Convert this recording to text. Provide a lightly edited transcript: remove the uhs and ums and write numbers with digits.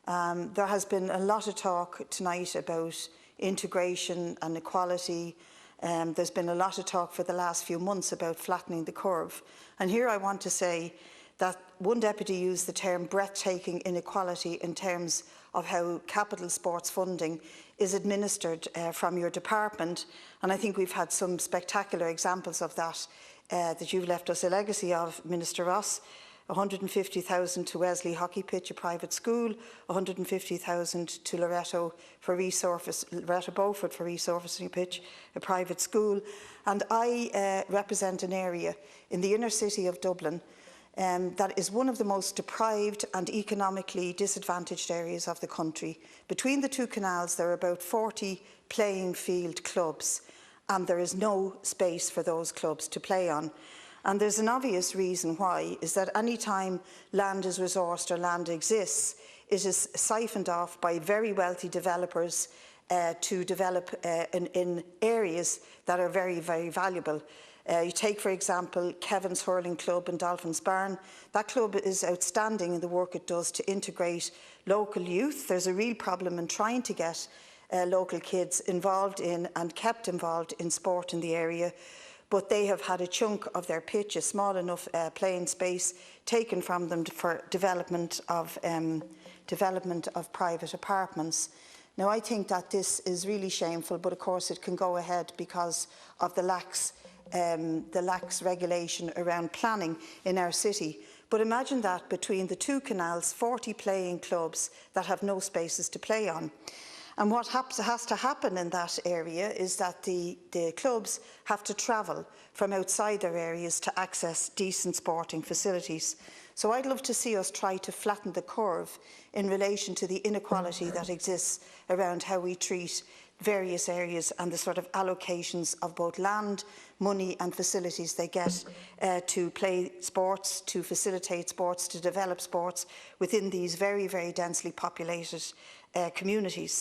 There has been a lot of talk tonight about integration and equality. There's been a lot of talk for the last few months about flattening the curve. And here I want to say that one deputy used the term breathtaking inequality in terms of how capital sports funding is administered from your department. And I think we've had some spectacular examples of that that you've left us a legacy of, Minister Ross. 150,000 to Wesley hockey pitch, a private school, 150,000 to Loreto Beaufort for resurfacing pitch, a private school. And I represent an area in the inner city of Dublin that is one of the most deprived and economically disadvantaged areas of the country. Between the two canals, there are about 40 playing field clubs, and there is no space for those clubs to play on. And there's an obvious reason why, is that any time land is resourced or land exists, it is siphoned off by very wealthy developers to develop in areas that are very, very valuable. You take, for example, Kevin's Hurling Club in Dolphin's Barn. That club is outstanding in the work it does to integrate local youth. There's a real problem in trying to get local kids involved in and kept involved in sport in the area. But they have had a chunk of their pitch, a small enough playing space, taken from them for development of private apartments. Now, I think that this is really shameful, but of course it can go ahead because of the lax regulation around planning in our city. But imagine that between the two canals, 40 playing clubs that have no spaces to play on. And what has to happen in that area is that the clubs have to travel from outside their areas to access decent sporting facilities. So I'd love to see us try to flatten the curve in relation to the inequality that exists around how we treat various areas and the sort of allocations of both land, money and facilities they get to play sports, to facilitate sports, to develop sports within these very, very densely populated communities.